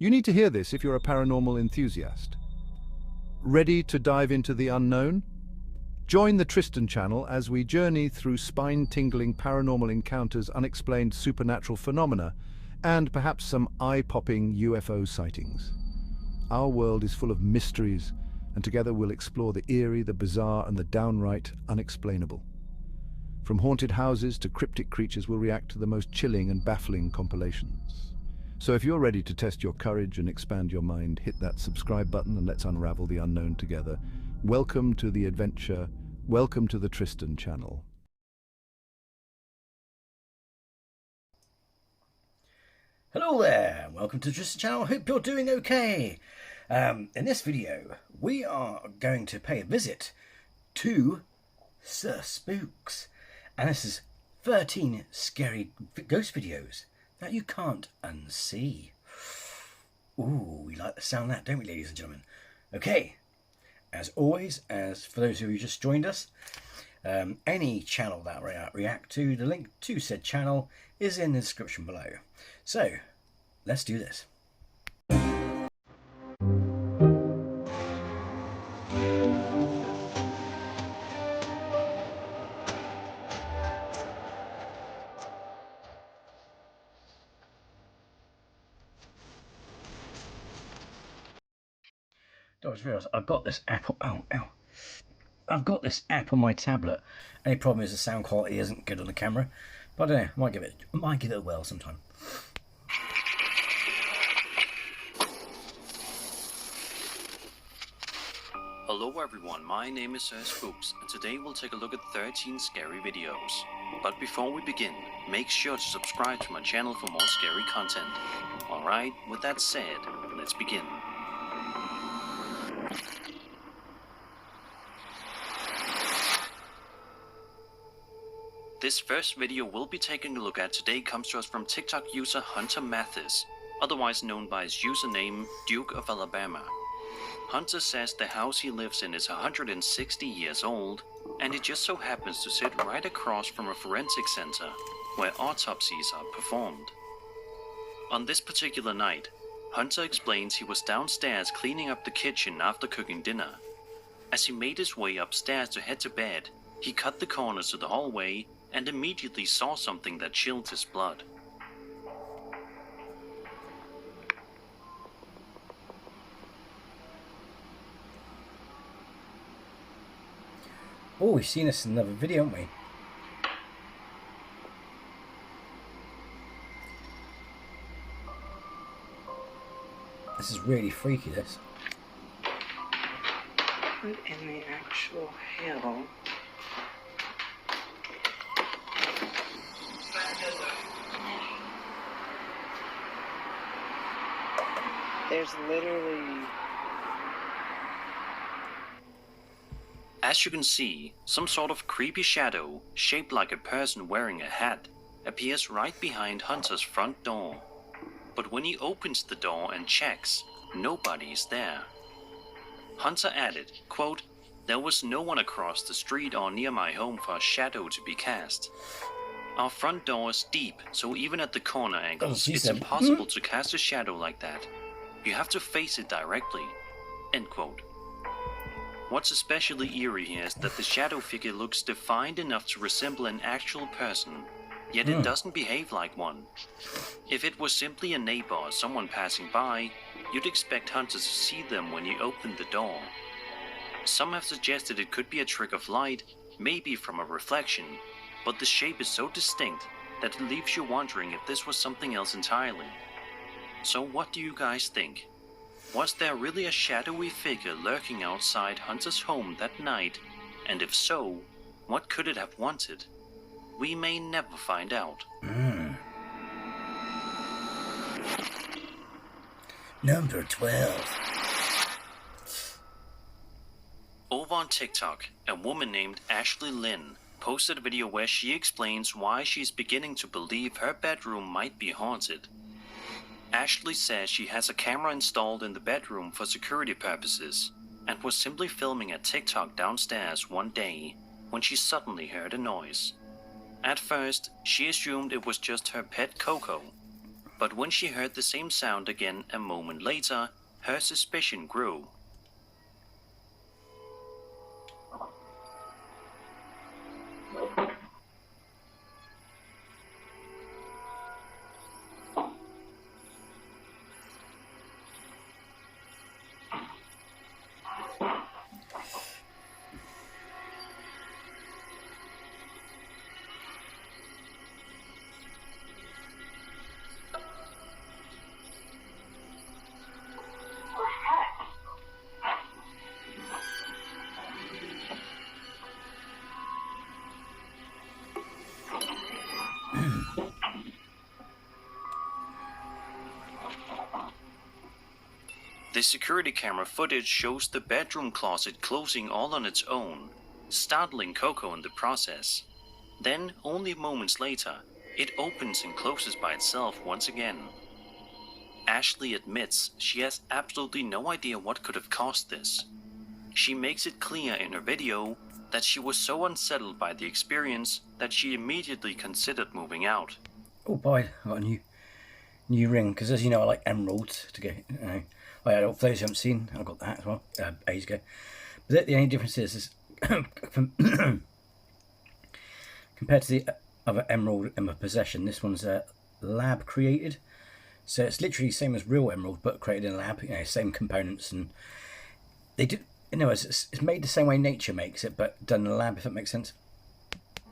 You need to hear this if you're a paranormal enthusiast. Ready to dive into the unknown? Join the Tristan channel as we journey through spine-tingling paranormal encounters, unexplained supernatural phenomena, and perhaps some eye-popping UFO sightings. Our world is full of mysteries, and together we'll explore the eerie, the bizarre, and the downright unexplainable. From haunted houses to cryptic creatures, we'll react to the most chilling and baffling compilations. So if you're ready to test your courage and expand your mind, hit that subscribe button and let's unravel the unknown together. Welcome to the adventure. Welcome to the Tristan channel. Hello there, welcome to the Tristan channel. Hope you're doing okay. In this video, we are going to pay a visit to Sir Spooks. And this is 13 scary ghost videos that you can't unsee. Ooh, we like the sound of that, don't we, ladies and gentlemen? Okay, as always, as for those of you who just joined us, any channel that we react to, the link to said channel is in the description below. So, let's do this. I just realised I've got this app. I've got this app on my tablet. Only problem is the sound quality isn't good on the camera, but I don't know. Might give it a whirl sometime. Hello everyone, my name is Sir Spooks, and today we'll take a look at 13 scary videos. But before we begin, make sure to subscribe to my channel for more scary content. Alright, with that said, let's begin. This first video we'll be taking a look at today comes to us from TikTok user Hunter Mathis, otherwise known by his username Duke of Alabama. Hunter says the house he lives in is 160 years old, and it just so happens to sit right across from a forensic center where autopsies are performed. On this particular night, Hunter explains he was downstairs cleaning up the kitchen after cooking dinner. As he made his way upstairs to head to bed, he cut the corners to the hallway and immediately saw something that chilled his blood. Oh, we've seen this in another video, haven't we? This is really freaky, this. What in the actual hell? There's literally... As you can see, some sort of creepy shadow, shaped like a person wearing a hat, appears right behind Hunter's front door. But when he opens the door and checks, nobody is there. Hunter added, quote, "There was no one across the street or near my home for a shadow to be cast. Our front door is deep, so even at the corner angles, it's impossible to cast a shadow like that. You have to face it directly." End quote. What's especially eerie here is that the shadow figure looks defined enough to resemble an actual person, yet it doesn't behave like one. If it was simply a neighbor or someone passing by, you'd expect Hunter to see them when you opened the door. Some have suggested it could be a trick of light, maybe from a reflection, but the shape is so distinct that it leaves you wondering if this was something else entirely. So what do you guys think? Was there really a shadowy figure lurking outside Hunter's home that night? And if so, what could it have wanted? We may never find out. Number 12. Over on TikTok, a woman named Ashley Lynn posted a video where she explains why she's beginning to believe her bedroom might be haunted. Ashley says she has a camera installed in the bedroom for security purposes and was simply filming a TikTok downstairs one day when she suddenly heard a noise. At first, she assumed it was just her pet Coco, But when she heard the same sound again a moment later, her suspicion grew. The security camera footage shows the bedroom closet closing all on its own, startling Coco in the process. Then, only moments later, it opens and closes by itself once again. Ashley admits she has absolutely no idea what could have caused this. She makes it clear in her video that she was so unsettled by the experience that she immediately considered moving out. Oh boy, I got a new ring, because as you know I like emeralds to go, oh yeah, for those who haven't seen, I got that as well, ages ago. But the only difference is compared to the other emerald in my possession, this one's lab created. So it's literally the same as real emerald, but created in a lab, same components, and they did, it's made the same way nature makes it, but done in a lab, if that makes sense.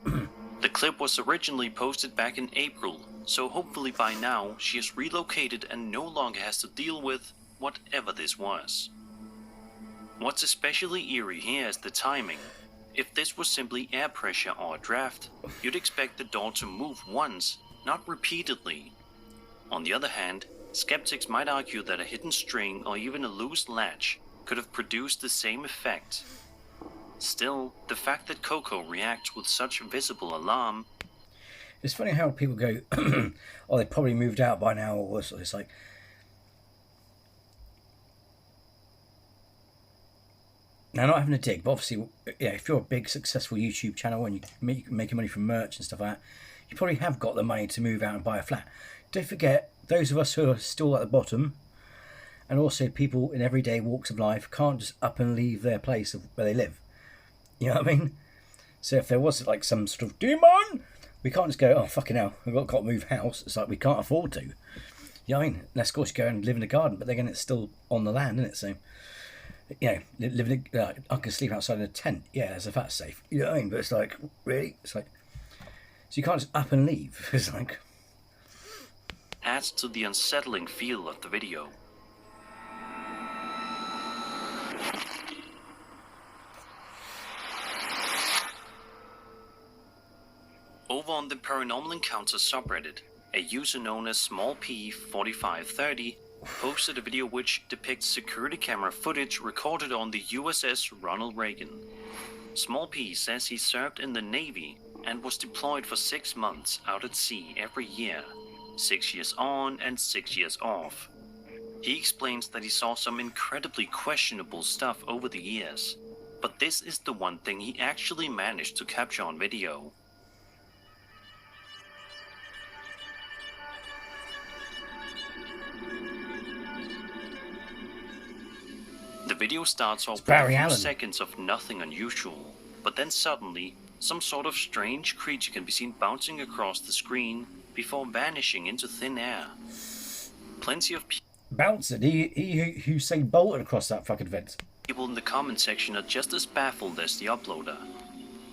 The clip was originally posted back in April, so hopefully by now she is relocated and no longer has to deal with whatever this was. What's especially eerie here is the timing. If this was simply air pressure or a draft, you'd expect the door to move once, not repeatedly. On the other hand, skeptics might argue that a hidden string or even a loose latch could have produced the same effect. Still, the fact that Coco reacts with such visible alarm... It's funny how people go, oh, they probably moved out by now, or it's like... Now, not having a dig, but obviously, if you're a big, successful YouTube channel and you're making money from merch and stuff like that, you probably have got the money to move out and buy a flat. Don't forget, those of us who are still at the bottom, and also people in everyday walks of life, can't just up and leave their place of where they live. You know what I mean? So if there was like some sort of demon, we can't just go, oh, fucking hell, we've got to move house. It's like we can't afford to. You know what I mean? Unless, of course, you go and live in a garden, but then again, it's still on the land, isn't it? So, living I can sleep outside in a tent. Yeah, that's safe. You know what I mean? But it's like, really? It's like, so you can't just up and leave. It's like... adds to the unsettling feel of the video. Over on the Paranormal Encounters subreddit, a user known as SmallP4530 posted a video which depicts security camera footage recorded on the USS Ronald Reagan. Small P says he served in the Navy and was deployed for 6 months out at sea every year, 6 years on and 6 years off. He explains that he saw some incredibly questionable stuff over the years, but this is the one thing he actually managed to capture on video. The video starts off with a few seconds of nothing unusual, but then suddenly, some sort of strange creature can be seen bouncing across the screen before vanishing into thin air. Plenty of Bouncing? He Usain bolted across that fucking fence. People in the comment section are just as baffled as the uploader.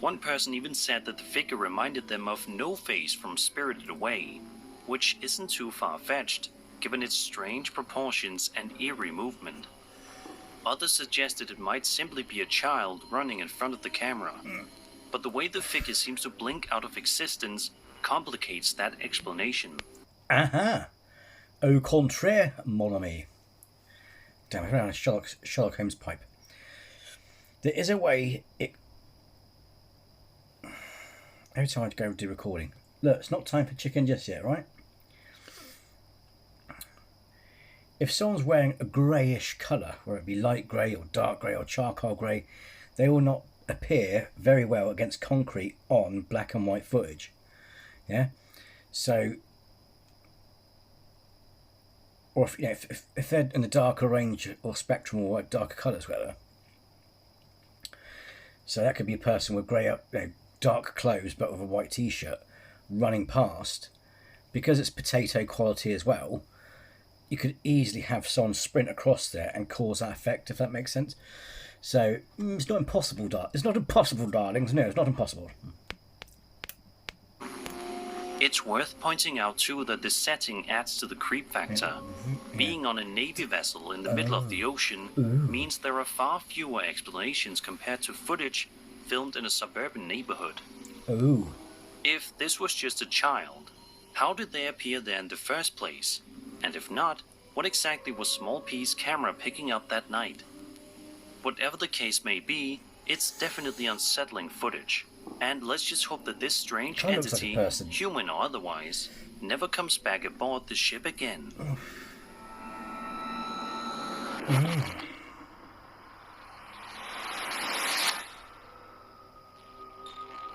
One person even said that the figure reminded them of No Face from Spirited Away, which isn't too far-fetched, given its strange proportions and eerie movement. Others suggested it might simply be a child running in front of the camera, but the way the figure seems to blink out of existence complicates that explanation. Aha! Au contraire, mon ami. Damn, I found a Sherlock Holmes pipe. There is a way it... Every time I go do recording. Look, it's not time for chicken just yet, right? If someone's wearing a greyish colour, whether it be light grey or dark grey or charcoal grey, they will not appear very well against concrete on black and white footage. Yeah? So, or if, you know, if they're in the darker range or spectrum or like darker colours, whatever. So that could be a person with grey, dark clothes but with a white t-shirt running past. Because it's potato quality as well, you could easily have someone sprint across there and cause that effect, if that makes sense. So it's not impossible, it's not impossible, darlings. No, it's not impossible. It's worth pointing out too that this setting adds to the creep factor. Being on a Navy vessel in the middle of the ocean means there are far fewer explanations compared to footage filmed in a suburban neighborhood. Ooh. If this was just a child, how did they appear there in the first place? And if not, what exactly was Small P's camera picking up that night? Whatever the case may be, it's definitely unsettling footage. And let's just hope that this strange entity, human or otherwise, never comes back aboard the ship again.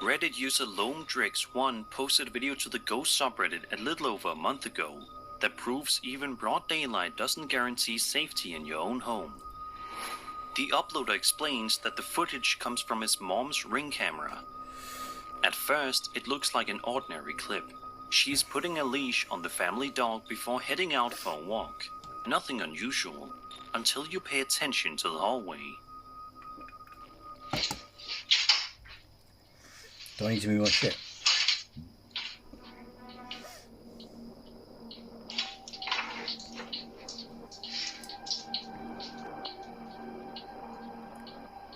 Reddit user LomeDrix1 posted a video to the Ghost subreddit a little over a month ago that proves even broad daylight doesn't guarantee safety in your own home. The uploader explains that the footage comes from his mom's Ring camera. At first, it looks like an ordinary clip. She's putting a leash on the family dog before heading out for a walk. Nothing unusual, until you pay attention to the hallway. Do I need to move my shit?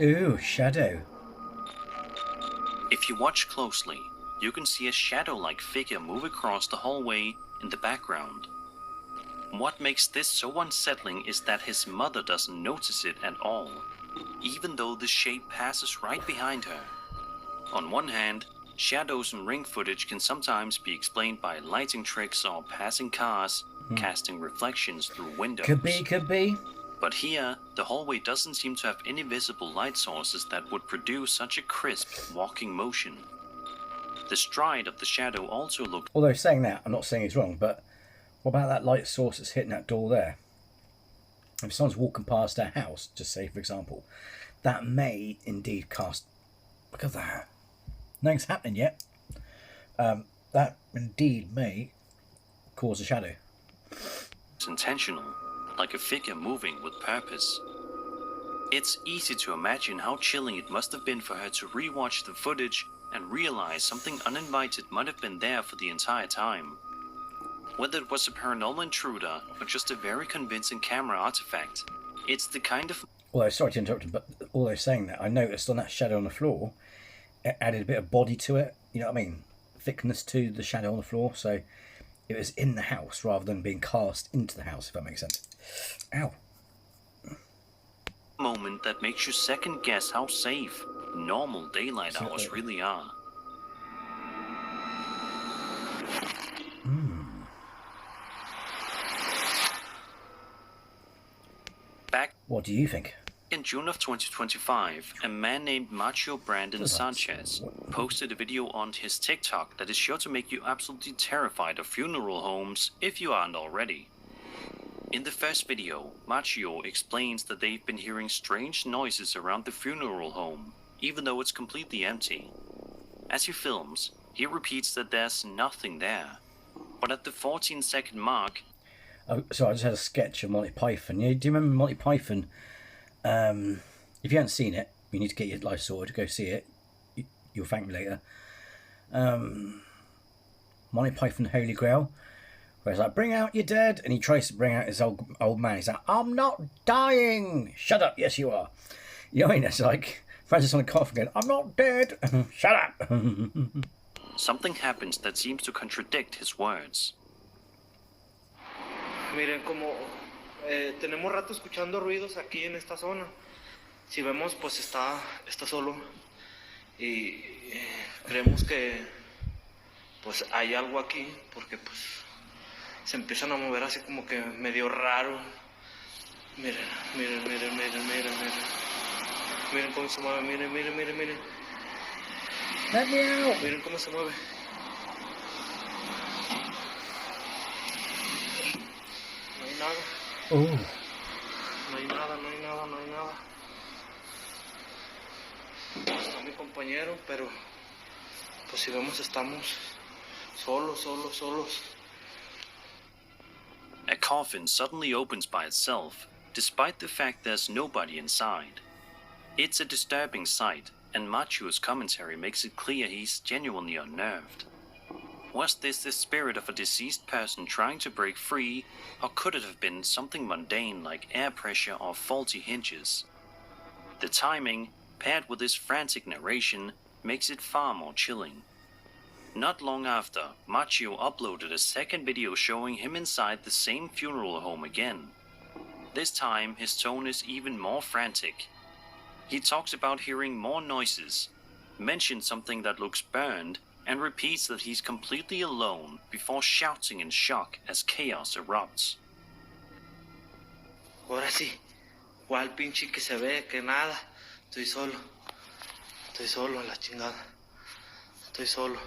Ooh, shadow. If you watch closely, you can see a shadow-like figure move across the hallway in the background. What makes this so unsettling is that his mother doesn't notice it at all, even though the shape passes right behind her. On one hand, shadows in Ring footage can sometimes be explained by lighting tricks or passing cars, casting reflections through windows. Could be. But here, the hallway doesn't seem to have any visible light sources that would produce such a crisp walking motion. The stride of the shadow also looked... Although saying that, I'm not saying it's wrong, but what about that light source that's hitting that door there? If someone's walking past their house, just say for example, that may indeed cast... Look at that. Nothing's happening yet. That indeed may cause a shadow. It's intentional, like a figure moving with purpose. It's easy to imagine how chilling it must have been for her to rewatch the footage and realize something uninvited might have been there for the entire time. Whether it was a paranormal intruder or just a very convincing camera artifact, it's the kind of... Although, sorry to interrupt, but although saying that, I noticed on that shadow on the floor, it added a bit of body to it, you know what I mean? Thickness to the shadow on the floor, so it was in the house rather than being cast into the house, if that makes sense. Ow. Moment that makes you second guess how safe normal daylight hours really are. Back What do you think? in June of 2025, a man named Macho Brandon Sanchez posted a video on his TikTok that is sure to make you absolutely terrified of funeral homes if you aren't already. In the first video, Macho explains that they've been hearing strange noises around the funeral home, even though it's completely empty. As he films, he repeats that there's nothing there. But at the 14-second mark... Oh, so I just had a sketch of Monty Python. Yeah, do you remember Monty Python? If you haven't seen it, you need to get your life sorted to go see it. You'll thank me later. Monty Python Holy Grail, where it's like, bring out your dead, and he tries to bring out his old man. He's like, I'm not dying. Shut up. Yes, you are. You know what I mean? It's like Francis on a coffin going, I'm not dead. Shut up. Something happens that seems to contradict his words. Miren, como tenemos rato escuchando ruidos aquí en esta zona. Si vemos, pues está solo. Y creemos que pues hay algo aquí, porque pues se empiezan a mover así como que medio raro. Miren, miren, miren, miren, miren, miren. Miren cómo se mueve, miren, miren, miren, miren. Miren cómo se mueve. No hay nada. Oh. No hay nada, no hay nada, no hay nada. Está mi compañero, pero pues si vemos estamos solos. A coffin suddenly opens by itself, despite the fact there's nobody inside. It's a disturbing sight, and Machu's commentary makes it clear he's genuinely unnerved. Was this the spirit of a deceased person trying to break free, or could it have been something mundane like air pressure or faulty hinges? The timing, paired with his frantic narration, makes it far more chilling. Not long after, Machu uploaded a second video showing him inside the same funeral home again. This time, his tone is even more frantic. He talks about hearing more noises, mentions something that looks burned, and repeats that he's completely alone before shouting in shock as chaos erupts. Ahora sí, ¿cuál pinche que se ve? Que nada. Estoy solo a la chingada. Estoy solo.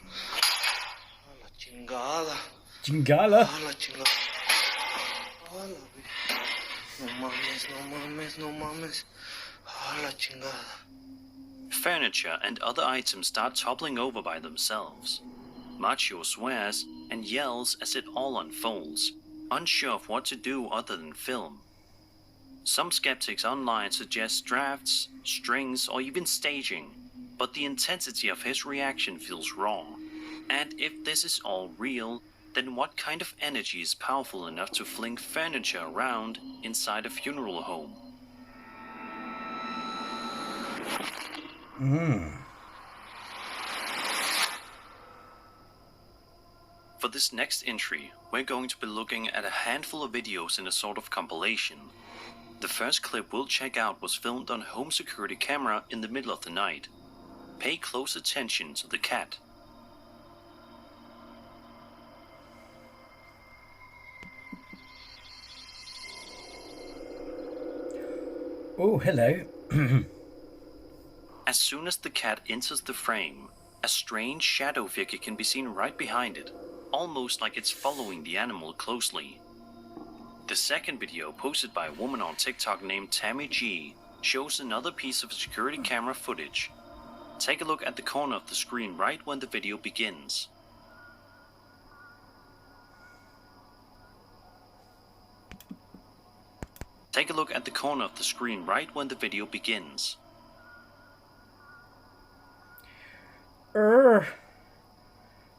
A la chingada. Chingala. A la chingada. A la... No mames. A la chingada. Furniture and other items start toppling over by themselves. Macho swears and yells as it all unfolds, unsure of what to do other than film. Some skeptics online suggest drafts, strings, or even staging, but the intensity of his reaction feels wrong. And if this is all real, then what kind of energy is powerful enough to fling furniture around inside a funeral home? For this next entry, we're going to be looking at a handful of videos in a sort of compilation. The first clip we'll check out was filmed on a home security camera in the middle of the night. Pay close attention to the cat. Oh, hello. As soon as the cat enters the frame, a strange shadow figure can be seen right behind it, almost like it's following the animal closely. The second video, posted by a woman on TikTok named Tammy G, shows another piece of security camera footage. Take a look at the corner of the screen right when the video begins. Take a look at the corner of the screen right when the video begins.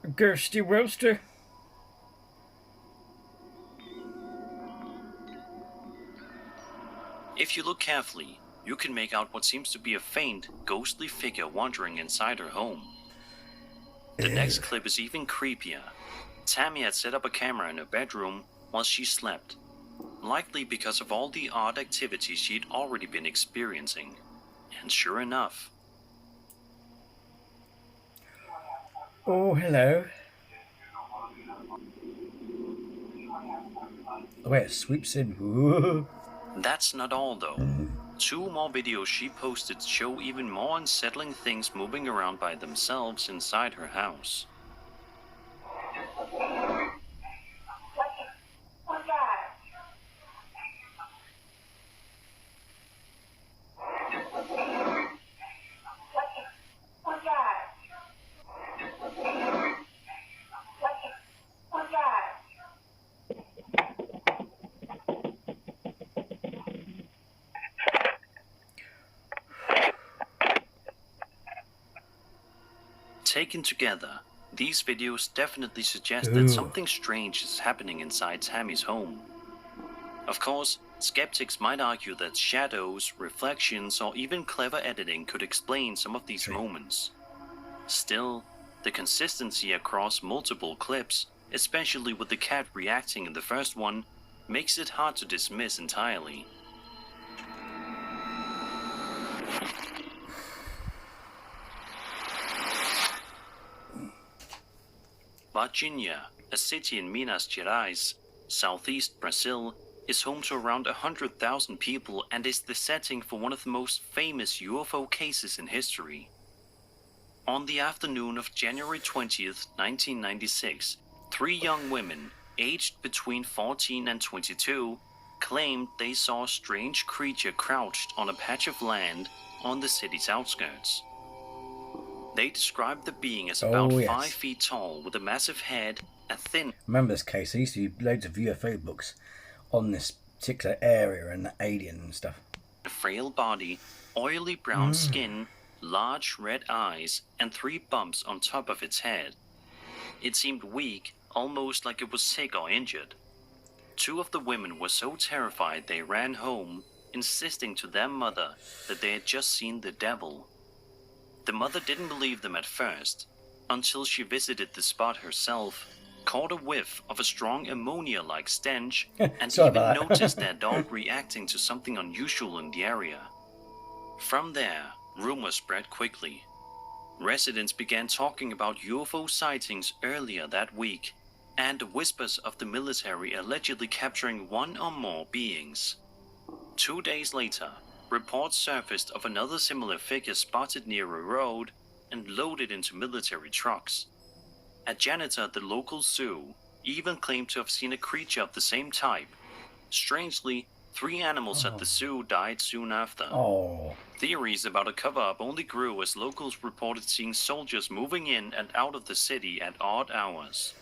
Ghosty roaster. If you look carefully, you can make out what seems to be a faint, ghostly figure wandering inside her home. The next clip is even creepier. Tammy had set up a camera in her bedroom while she slept, likely because of all the odd activities she'd already been experiencing. And sure enough... Oh, hello. The way it sweeps in. Ooh. That's not all though. 2 more videos she posted show even more unsettling things moving around by themselves inside her house. Taken together, these videos definitely suggest that something strange is happening inside Tammy's home. Of course, skeptics might argue that shadows, reflections, or even clever editing could explain some of these moments. Still, the consistency across multiple clips, especially with the cat reacting in the first one, makes it hard to dismiss entirely. Virginia, a city in Minas Gerais, southeast Brazil, is home to around 100,000 people and is the setting for one of the most famous UFO cases in history. On the afternoon of January 20th, 1996, 3 young women, aged between 14 and 22, claimed they saw a strange creature crouched on a patch of land on the city's outskirts. They described the being as about 5 feet tall with a massive head, a thin... Remember this case? There used to be loads of UFO books on this particular area and the alien and stuff. A frail body, oily brown skin, large red eyes, and 3 bumps on top of its head. It seemed weak, almost like it was sick or injured. 2 of the women were so terrified they ran home, insisting to their mother that they had just seen the devil. The mother didn't believe them at first, until she visited the spot herself, caught a whiff of a strong ammonia-like stench, and even noticed their dog reacting to something unusual in the area. From there, rumors spread quickly. Residents began talking about UFO sightings earlier that week, and whispers of the military allegedly capturing 1 or more beings. 2 days later, reports surfaced of another similar figure spotted near a road and loaded into military trucks. A janitor at the local zoo even claimed to have seen a creature of the same type. Strangely, 3 animals at the zoo died soon after. Theories about a cover-up only grew as locals reported seeing soldiers moving in and out of the city at odd hours.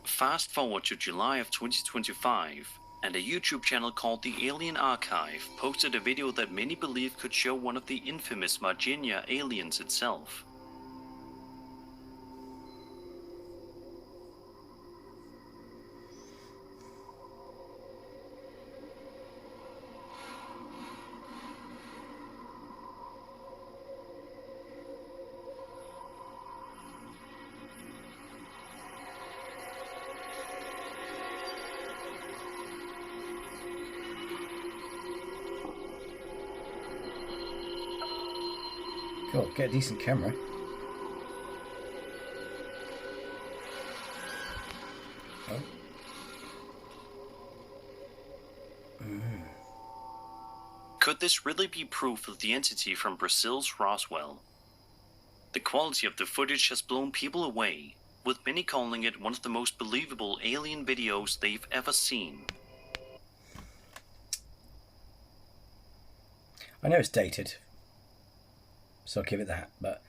Fast forward to July of 2025, and a YouTube channel called The Alien Archive posted a video that many believe could show one of the infamous Virginia aliens itself. Cool, get a decent camera. Could this really be proof of the entity from Brazil's Roswell? The quality of the footage has blown people away, with many calling it one of the most believable alien videos they've ever seen. I know it's dated, so I'll give it that, but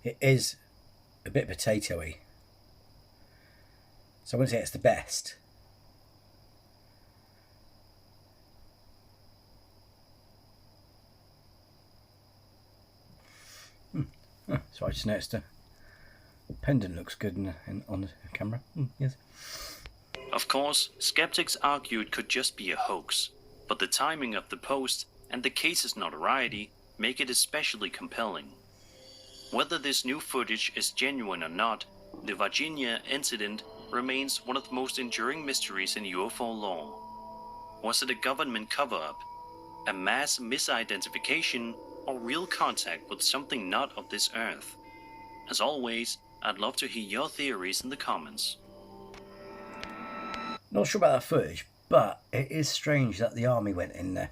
it is a bit potatoey. So I wouldn't say it's the best. So I just noticed the pendant looks good on the camera. Yes. Of course, skeptics argued it could just be a hoax, but the timing of the post and the case's notoriety make it especially compelling. Whether this new footage is genuine or not, the Virginia incident remains one of the most enduring mysteries in UFO lore. Was it a government cover-up, a mass misidentification, or real contact with something not of this earth? As always, I'd love to hear your theories in the comments. Not sure about that footage, but it is strange that the army went in there.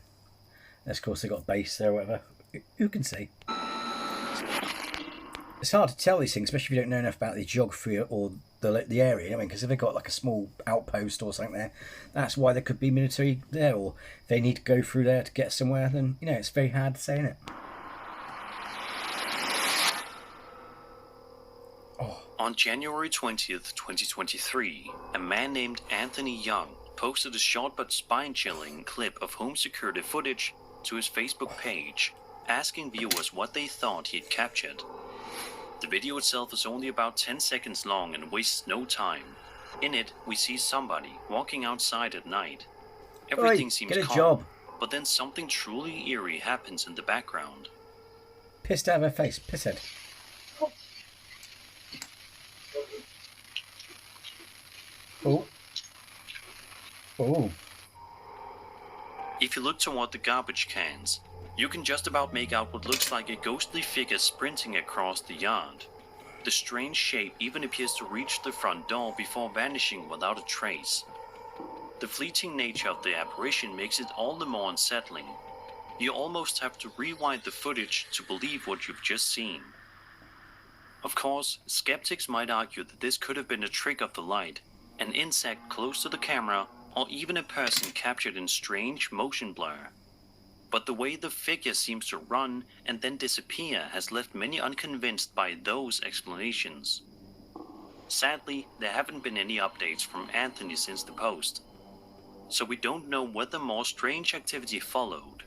Of course, they got a base there or whatever. Who can see? It's hard to tell these things, especially if you don't know enough about the geography or the area. I mean, because if they've got like a small outpost or something there, that's why there could be military there, or they need to go through there to get somewhere. Then it's very hard to say, isn't it? On January 20th, 2023, a man named Anthony Young posted a short but spine-chilling clip of home security footage to his Facebook page, asking viewers what they thought he had captured. The video itself is only about 10 seconds long and wastes no time. In it, we see somebody walking outside at night. Everything seems calm, but then something truly eerie happens in the background. Pissed out of her face, pisshead. Oh. If you look toward the garbage cans, you can just about make out what looks like a ghostly figure sprinting across the yard. The strange shape even appears to reach the front door before vanishing without a trace. The fleeting nature of the apparition makes it all the more unsettling. You almost have to rewind the footage to believe what you've just seen. Of course, skeptics might argue that this could have been a trick of the light, an insect close to the camera, or even a person captured in strange motion blur. But the way the figure seems to run and then disappear has left many unconvinced by those explanations. Sadly, there haven't been any updates from Anthony since the post, so we don't know whether more strange activity followed.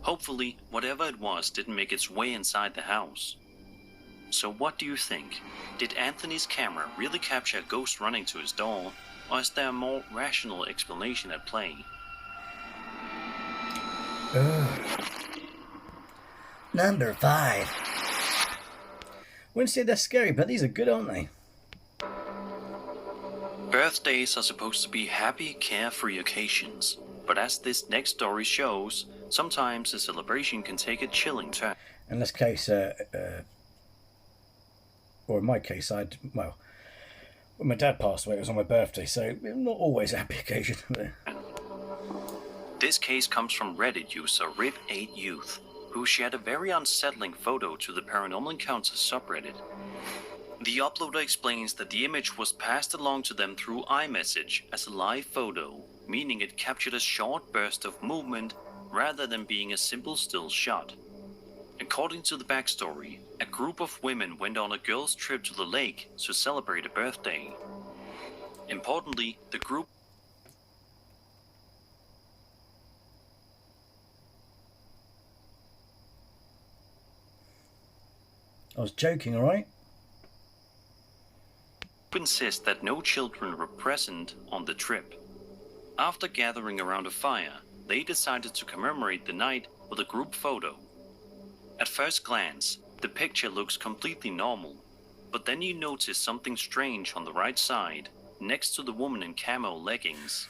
Hopefully, whatever it was didn't make its way inside the house. So what do you think? Did Anthony's camera really capture a ghost running to his door, or is there a more rational explanation at play? Number 5. Wouldn't say they're scary, but these are good, aren't they? Birthdays are supposed to be happy, carefree occasions, but as this next story shows, sometimes a celebration can take a chilling turn. In this case, or in my case, when my dad passed away, it was on my birthday, so not always a happy occasion. This case comes from Reddit user RIP8Youth, who shared a very unsettling photo to the Paranormal Encounters subreddit. The uploader explains that the image was passed along to them through iMessage as a live photo, meaning it captured a short burst of movement rather than being a simple still shot. According to the backstory, a group of women went on a girls' trip to the lake to celebrate a birthday. Importantly, the group I was joking, alright? insists that no children were present on the trip. After gathering around a fire, they decided to commemorate the night with a group photo. At first glance, the picture looks completely normal, but then you notice something strange on the right side, next to the woman in camo leggings.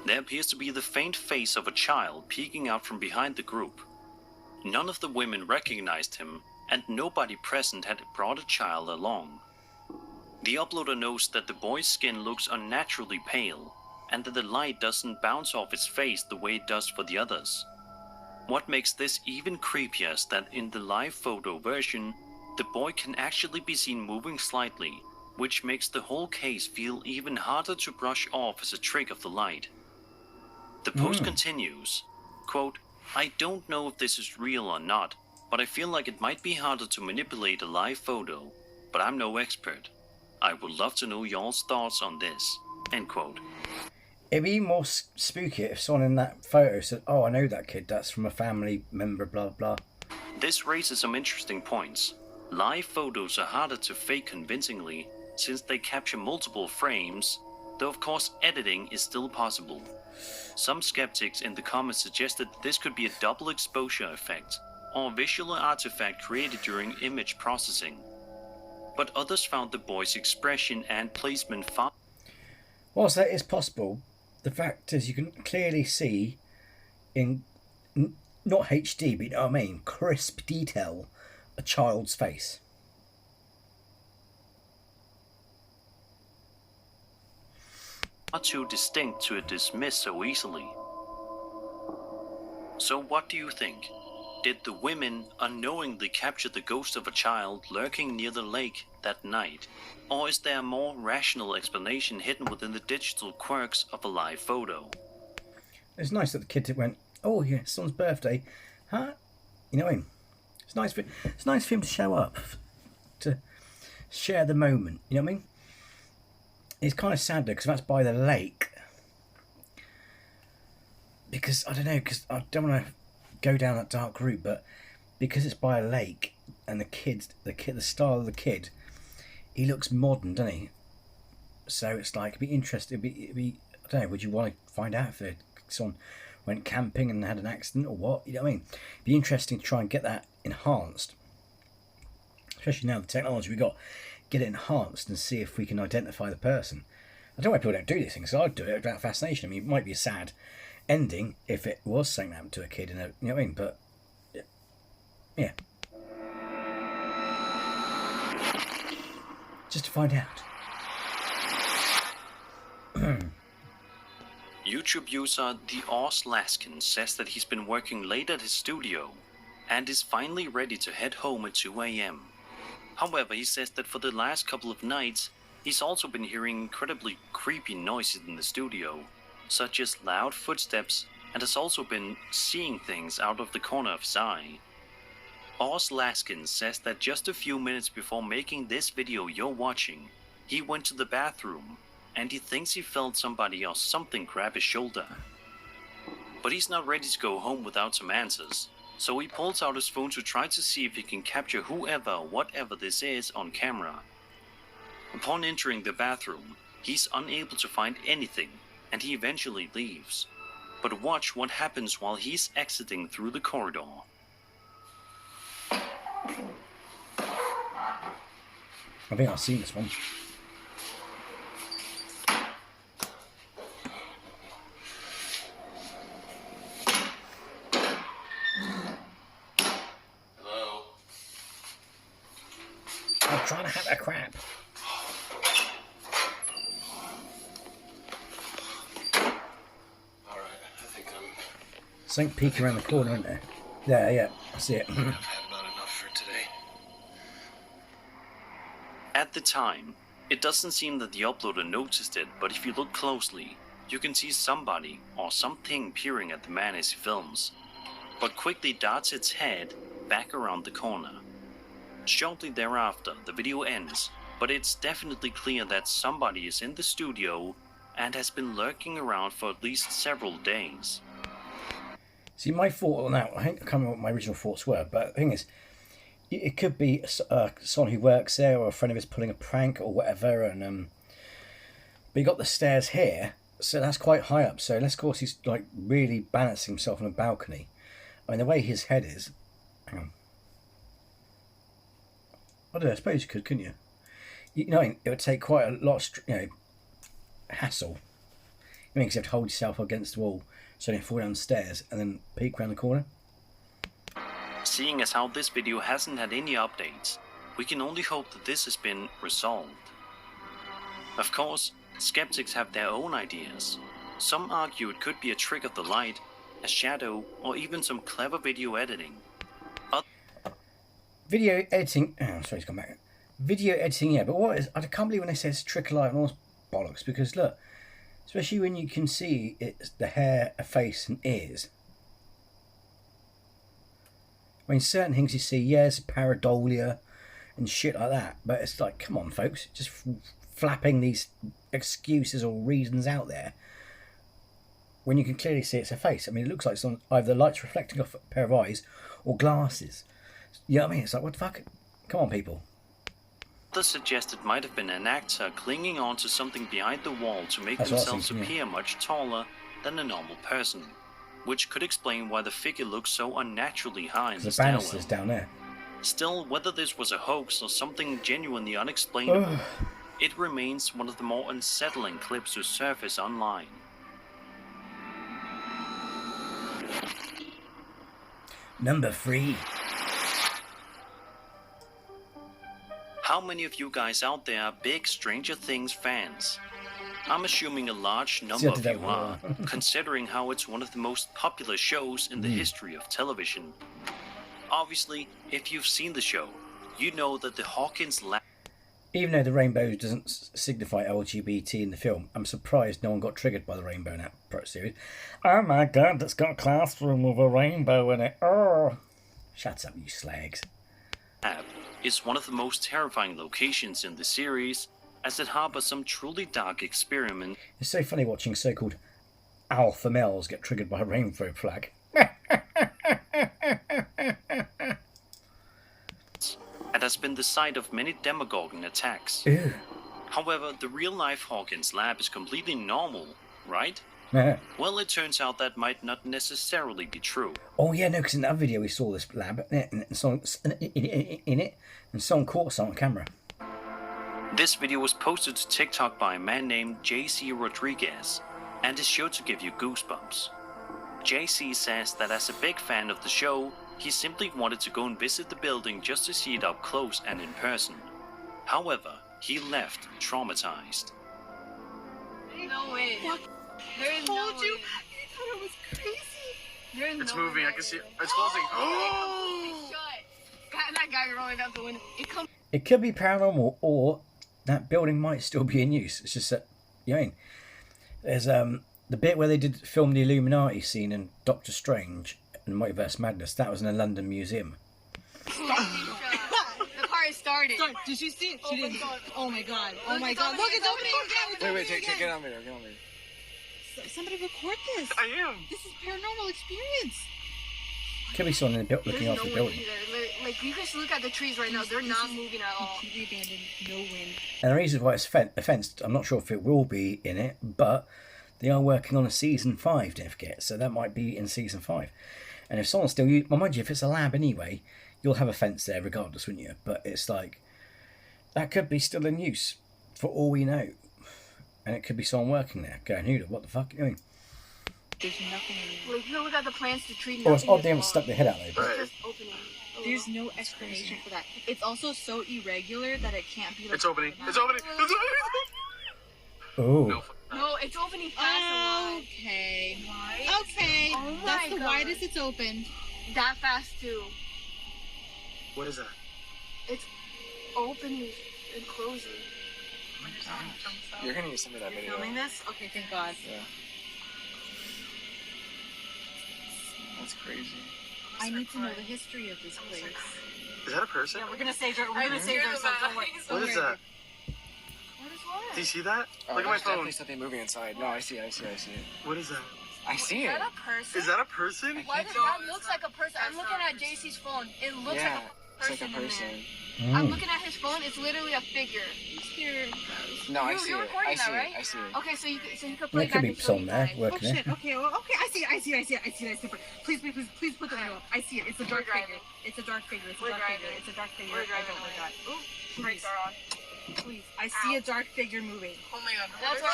There appears to be the faint face of a child peeking out from behind the group. None of the women recognized him, and nobody present had brought a child along. The uploader notes that the boy's skin looks unnaturally pale, and that the light doesn't bounce off his face the way it does for the others. What makes this even creepier is that in the live photo version, the boy can actually be seen moving slightly, which makes the whole case feel even harder to brush off as a trick of the light. The post continues, quote, "I don't know if this is real or not, but I feel like it might be harder to manipulate a live photo, but I'm no expert. I would love to know y'all's thoughts on this," end quote. It'd be more spooky if someone in that photo said, "Oh, I know that kid, that's from a family member, blah, blah." This raises some interesting points. Live photos are harder to fake convincingly since they capture multiple frames, though of course editing is still possible. Some skeptics in the comments suggested this could be a double exposure effect, or a visual artifact created during image processing. But others found the boy's expression and placement far. Whilst that is possible, the fact is you can clearly see in, not HD, but you know what I mean, crisp detail, a child's face. Too distinct to dismiss so easily. So what do you think? Did the women unknowingly capture the ghost of a child lurking near the lake that night? Or is there a more rational explanation hidden within the digital quirks of a live photo? It's nice that the kid went, "Oh yeah, son's birthday, huh?" You know what I mean? It's nice for him to show up, to share the moment. You know what I mean? It's kind of sad though, because that's by the lake. Because I don't know, because I don't want to go down that dark route, but because it's by a lake and the style of the kid, he looks modern, doesn't he? So it's like, it'd be interesting. It'd be I don't know. Would you want to find out if someone went camping and had an accident or what? You know what I mean? It'd be interesting to try and get that enhanced, especially now the technology we got. Get it enhanced and see if we can identify the person. I don't know why people don't do these things. So I'd do it about fascination. I mean, it might be a sad ending if it was something that happened to a kid, you know what I mean? But yeah. Just to find out. YouTube user The Oz Laskin says that he's been working late at his studio and is finally ready to head home at 2 a.m. However, he says that for the last couple of nights, he's also been hearing incredibly creepy noises in the studio, such as loud footsteps, and has also been seeing things out of the corner of his eye. Oz Laskin says that just a few minutes before making this video you're watching, he went to the bathroom, and he thinks he felt somebody or something grab his shoulder. But he's not ready to go home without some answers, so he pulls out his phone to try to see if he can capture whoever or whatever this is on camera. Upon entering the bathroom, he's unable to find anything, and he eventually leaves. But watch what happens while he's exiting through the corridor. I think I've seen this one. Hello? I'm trying to have a crap. Alright, I think I'm... Something peeking around the corner, isn't there? Yeah, yeah, I see it. I've had about enough for today. At the time, it doesn't seem that the uploader noticed it, but if you look closely, you can see somebody or something peering at the man as he films, but quickly darts its head back around the corner. Shortly thereafter, the video ends, but it's definitely clear that somebody is in the studio and has been lurking around for at least several days. See, my thought on that, I can't remember what my original thoughts were, but the thing is, it could be someone who works there or a friend of his pulling a prank or whatever, and but you got the stairs here, so that's quite high up, so unless of course he's like really balancing himself on a balcony. I mean, the way his head is, hang on. I don't know, I suppose you could, couldn't you? You know, it would take quite a lot of, hassle. I mean, because you have to hold yourself against the wall so you don't fall down the stairs and then peek around the corner. Seeing as how this video hasn't had any updates, we can only hope that this has been resolved. Of course, skeptics have their own ideas. Some argue it could be a trick of the light, a shadow, or even some clever video editing. Video editing, sorry, it's gone back. Video editing, yeah, but what is, I can't believe when they say it's trick of light and all this bollocks, because look, especially when you can see it's the hair, a face and ears. I mean, certain things you see, yes, pareidolia and shit like that, but it's like, come on, folks, just flapping these excuses or reasons out there when you can clearly see it's a face. I mean, it looks like some, either the light's reflecting off a pair of eyes or glasses. You know what I mean? It's like, what the fuck? Come on, people. Others suggest it might have been an actor clinging on to something behind the wall to make That's what I was themselves thinking, appear much taller than a normal person, which could explain why the figure looks so unnaturally high in the The stairwell. banisters down there. Still, whether this was a hoax or something genuinely unexplainable, Ugh. it remains one of the more unsettling clips to surface online. Number 3. How many of you guys out there are big Stranger Things fans? I'm assuming a large number of you are, considering how it's one of the most popular shows in the history of television. Obviously, if you've seen the show, you know that the Hawkins lab... Even though the rainbow doesn't signify LGBT in the film, I'm surprised no one got triggered by the rainbow in that series. Oh my god, it's got a classroom with a rainbow in it. Oh. Shut up, you slags. is one of the most terrifying locations in the series, as it harbors some truly dark experiments. It's so funny watching so-called alpha males get triggered by a rainbow flag. And has been the site of many Demogorgon attacks. Ew. However, the real-life Hawkins lab is completely normal, right? Yeah. Well, it turns out that might not necessarily be true. Oh yeah, no, because in that video we saw this lab and someone in it, and someone caught us on camera. This video was posted to TikTok by a man named JC Rodriguez, and is sure to give you goosebumps. JC says that as a big fan of the show, he simply wanted to go and visit the building just to see it up close and in person. However, he left traumatized. No way. There is no way. I thought it was crazy. There's It's no moving. way. I can see it. It's closing. That guy rolling out the window. It could be paranormal, or that building might still be in use. It's just that, you know what I mean? There's the bit where they did film the Illuminati scene in Doctor Strange and Multiverse Madness. That was in a London museum. The car is started. Did she see it? She didn't. God. Oh my god. Oh Look, my it's god. opening, Look, it's it's opening again. Wait, get on video. Get on video. Somebody record this. I am. This is paranormal experience. Could be someone in the looking There's after no the wind building. either. Like, you guys look at the trees right now. They're not moving at all. Completely abandoned. No wind. And the reason why it's fenced, I'm not sure if it will be in it, but they are working on a season 5, don't forget. So that might be in season 5. And if someone's still, well, mind you, if it's a lab anyway, you'll have a fence there regardless, wouldn't you? But it's like, that could be still in use for all we know. And it could be someone working there going, who, what the fuck are you doing? There's nothing in there. Like, you look at the plants to treat. Oh, it's odd they haven't stuck their head out though. It's just opening. There's no explanation for that. It's also so irregular that it can't be like... It's opening. It's opening. It's Oh. opening. No, it's opening fast. Okay. Why? Okay. Oh my That's the God. widest it's opened. That fast too. What is that? It's opening and closing. You're gonna need some of that video. Filming this? Okay, thank God. Yeah. That's crazy. I need to know the history of this place. Is that a person? We're gonna save ourselves. Don't worry. What is that? What is what? Do you see that? Oh, Look at my there's phone. definitely something moving inside. No, I see it. What is that? I see it. Is that a person? Is that a person? Why does that look like a person? I'm looking at JC's phone. It looks Yeah, like it's a like person. a person. In there. I'm looking at his phone. It's literally a figure. No, I You- see you're it. recording I see that, right? it. I see it. Okay, so you could There play could back be and show someone you there guys. Oh working there. shit, okay, well, okay, I see it. Please put the video up. I see it. It's a dark We're driving. figure. It's a dark figure. We're driving. It's a dark figure. We're I driving don't want away. that. Ooh, brakes are on. Please. I see a dark figure moving. Oh my God. That's what.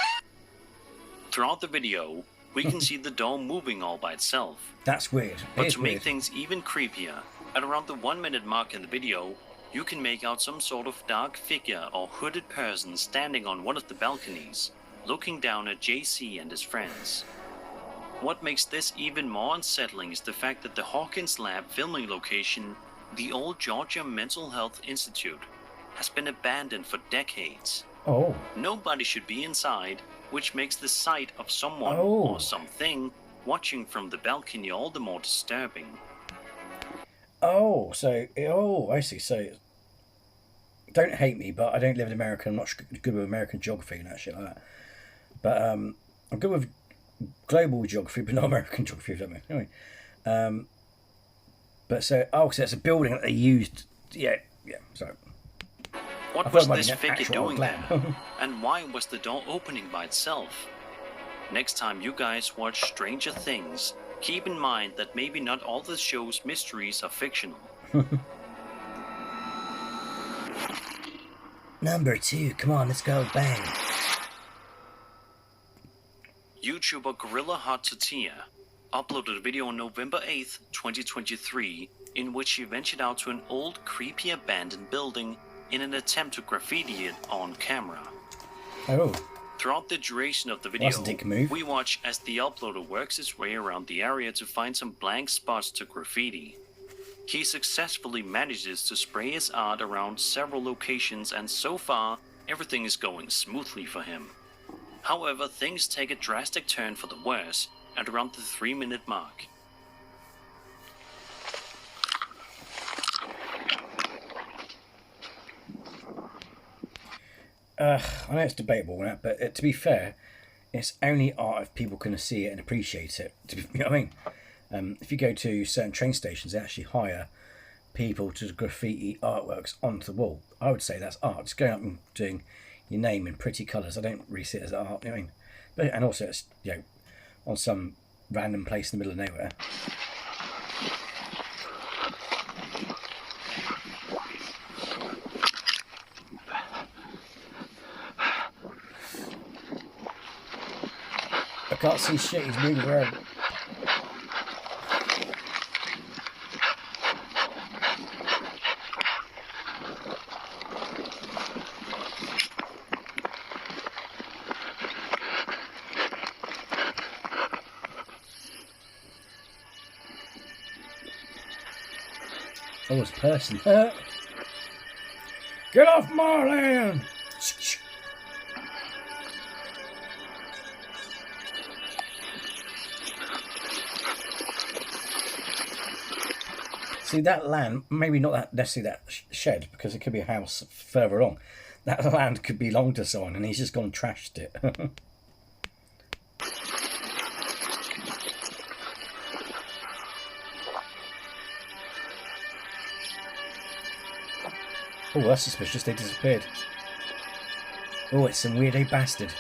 Throughout the video, we can see the door moving all by itself. That's weird. But It's to make weird. things even creepier, at around the 1 minute mark in the video, you can make out some sort of dark figure or hooded person standing on one of the balconies, looking down at JC and his friends. What makes this even more unsettling is the fact that the Hawkins Lab filming location, the old Georgia Mental Health Institute, has been abandoned for decades. Oh. Nobody should be inside, which makes the sight of someone Oh. or something watching from the balcony all the more disturbing. Oh, so, oh, I see. So, don't hate me, but I don't live in America. I'm not good with American geography and that shit like that. But I'm good with global geography, but not American geography, if that makes sense. Anyway, but so, so it's a building that they used. Yeah, sorry. I What thought was it might this be an figure actual doing glam. there? And why was the door opening by itself? Next time you guys watch Stranger Things, keep in mind that maybe not all the show's mysteries are fictional. Number 2, come on, let's go, bang. YouTuber Gorilla Hot Tortilla uploaded a video on November 8th, 2023, in which he ventured out to an old, creepy abandoned building in an attempt to graffiti it on camera. Oh, Throughout the duration of the That's video, a dick move. we watch as the uploader works his way around the area to find some blank spots to graffiti. He successfully manages to spray his art around several locations, and so far, everything is going smoothly for him. However, things take a drastic turn for the worse at around the 3-minute mark. I know it's debatable, right? But to be fair, it's only art if people can see it and appreciate it. You know what I mean? If you go to certain train stations, they actually hire people to graffiti artworks onto the wall. I would say that's art. Just going up and doing your name in pretty colours. I don't really see it as art. You know what I mean? But, and also, it's on some random place in the middle of nowhere. I can't see shit. He's moving around. Oh, it's a person. Get off my land! See, that land, maybe not that necessarily that shed, because it could be a house further along. That land could belong to someone, and he's just gone and trashed it. Oh, that's suspicious. They disappeared. Oh, it's some weirdo bastard.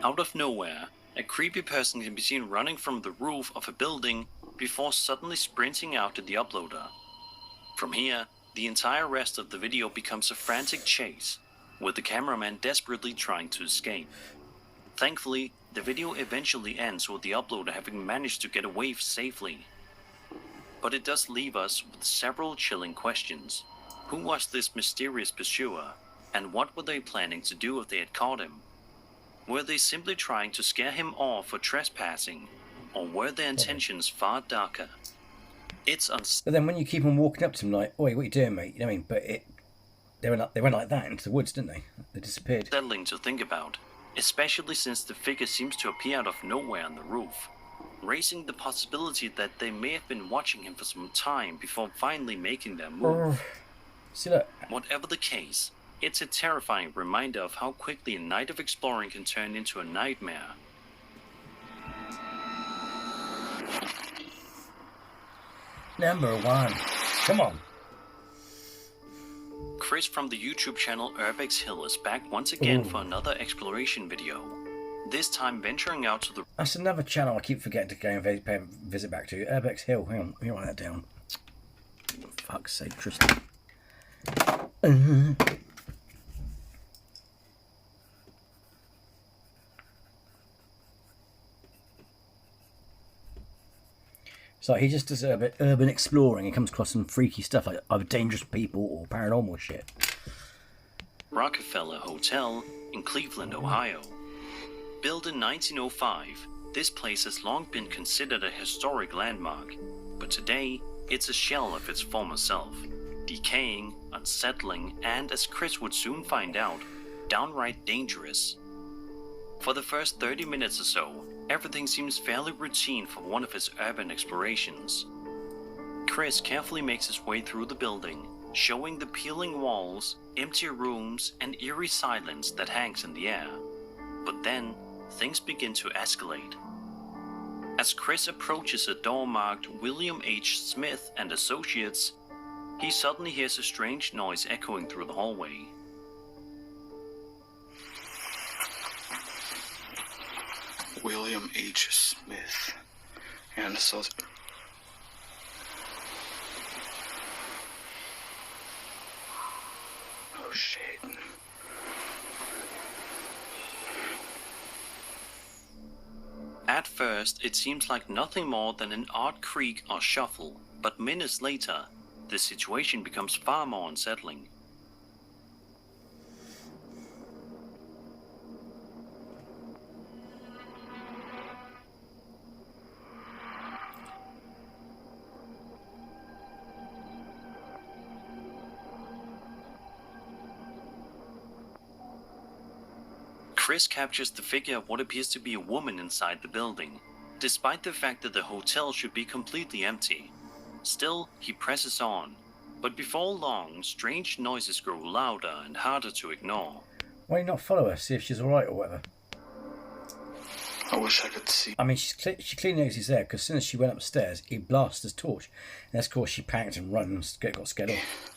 Out of nowhere, a creepy person can be seen running from the roof of a building before suddenly sprinting out to the uploader. From here, the entire rest of the video becomes a frantic chase, with the cameraman desperately trying to escape. Thankfully, the video eventually ends with the uploader having managed to get away safely. But it does leave us with several chilling questions. Who was this mysterious pursuer, and what were they planning to do if they had caught him? Were they simply trying to scare him off for trespassing, or were their intentions far darker? It's But then when you keep on walking up to them like, oi, what are you doing, mate? You know what I mean? But they went like that into the woods, didn't they? They disappeared. Unsettling to think about, especially since the figure seems to appear out of nowhere on the roof, raising the possibility that they may have been watching him for some time before finally making their move. See, look. Whatever the case, it's a terrifying reminder of how quickly a night of exploring can turn into a nightmare. Number 1. Come on. Chris from the YouTube channel Urbex Hill is back once again for another exploration video. This time venturing out to the... That's another channel I keep forgetting to go and pay a visit back to. Urbex Hill. Hang on, let me write that down. Fuck's sake, Tristan. So he just does a bit urban exploring and comes across some freaky stuff like either dangerous people or paranormal shit. Rockefeller Hotel in Cleveland, Ohio. Built in 1905, this place has long been considered a historic landmark, but today it's a shell of its former self. Decaying, unsettling, and as Chris would soon find out, downright dangerous. For the first 30 minutes or so, everything seems fairly routine for one of his urban explorations. Chris carefully makes his way through the building, showing the peeling walls, empty rooms, and eerie silence that hangs in the air. But then, things begin to escalate. As Chris approaches a door marked William H. Smith and Associates, he suddenly hears a strange noise echoing through the hallway. William H. Smith and Associates. Oh shit. At first, it seems like nothing more than an odd creak or shuffle, but minutes later, the situation becomes far more unsettling. Chris captures the figure of what appears to be a woman inside the building, despite the fact that the hotel should be completely empty. Still, he presses on, but before long, strange noises grow louder and harder to ignore. Why not follow her, see if she's alright or whatever? I wish I could see. I mean, she clearly knows he's there, because as soon as she went upstairs, he blasted his torch. And of course, she panicked and ran and got scared off.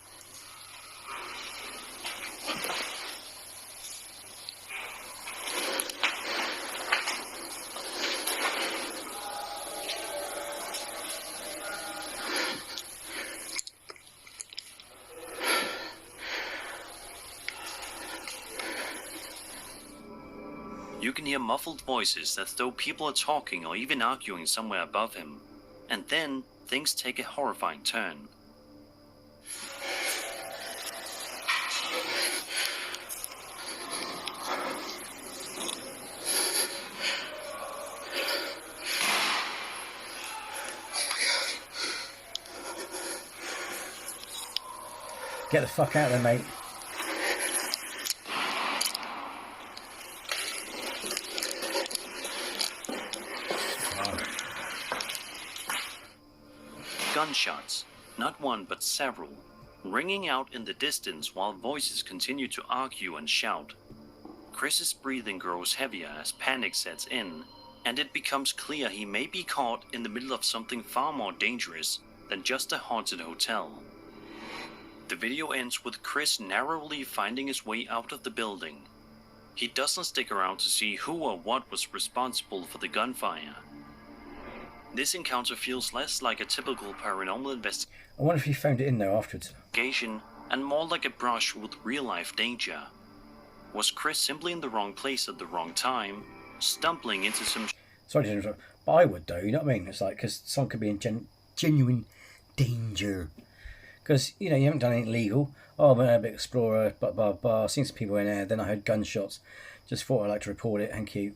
You can hear muffled voices as though people are talking or even arguing somewhere above him. And then, things take a horrifying turn. Get the fuck out of there, mate. Gunshots, not one but several, ringing out in the distance while voices continue to argue and shout. Chris's breathing grows heavier as panic sets in, and it becomes clear he may be caught in the middle of something far more dangerous than just a haunted hotel. The video ends with Chris narrowly finding his way out of the building. He doesn't stick around to see who or what was responsible for the gunfire. This encounter feels less like a typical paranormal investigation I wonder if he phoned it in though afterwards. and more like a brush with real-life danger. Was Chris simply in the wrong place at the wrong time, stumbling into some... Sorry to interrupt, but I would though, you know what I mean? It's like, because someone could be in genuine danger. Because, you know, you haven't done anything illegal. Oh, I'm a bit explorer, blah, blah, blah. Seen some people in there, then I heard gunshots. Just thought I'd like to report it, thank you.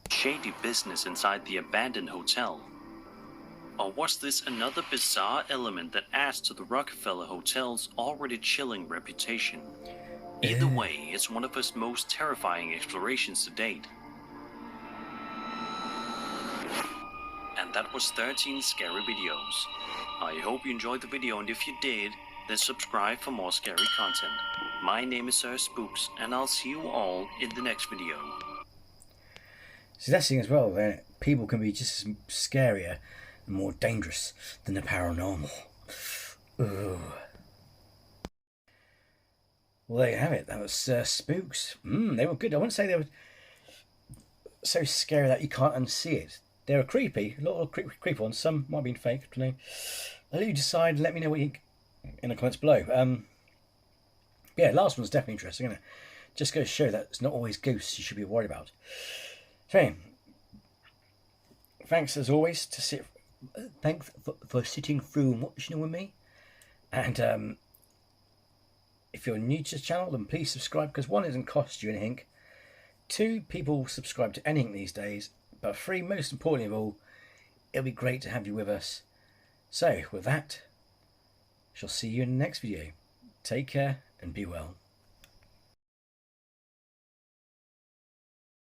shady business inside the abandoned hotel? Or was this another bizarre element that adds to the Rockefeller Hotel's already chilling reputation? Either way, it's one of his most terrifying explorations to date. And that was 13 scary videos. I hope you enjoyed the video, and if you did, then subscribe for more scary content. My name is Sir Spooks, and I'll see you all in the next video. See, that's the thing as well, that people can be just as scarier and more dangerous than the paranormal. Ooh. Well, there you have it. That was Sir Spooks. They were good. I wouldn't say they were so scary that you can't unsee it. They were creepy. A lot of creepy ones. Some might have been fake. I don't know. I'll let you decide. Let me know what you think in the comments below. Yeah, last one's definitely interesting, isn't it? Just goes to show that it's not always ghosts you should be worried about. So, thanks as always thanks for sitting through and watching with me. And if you're new to the channel, then please subscribe, because one, it doesn't cost you anything. Two, people subscribe to anything these days. But three, most importantly of all, it'll be great to have you with us. So, with that, I shall see you in the next video. Take care and be well.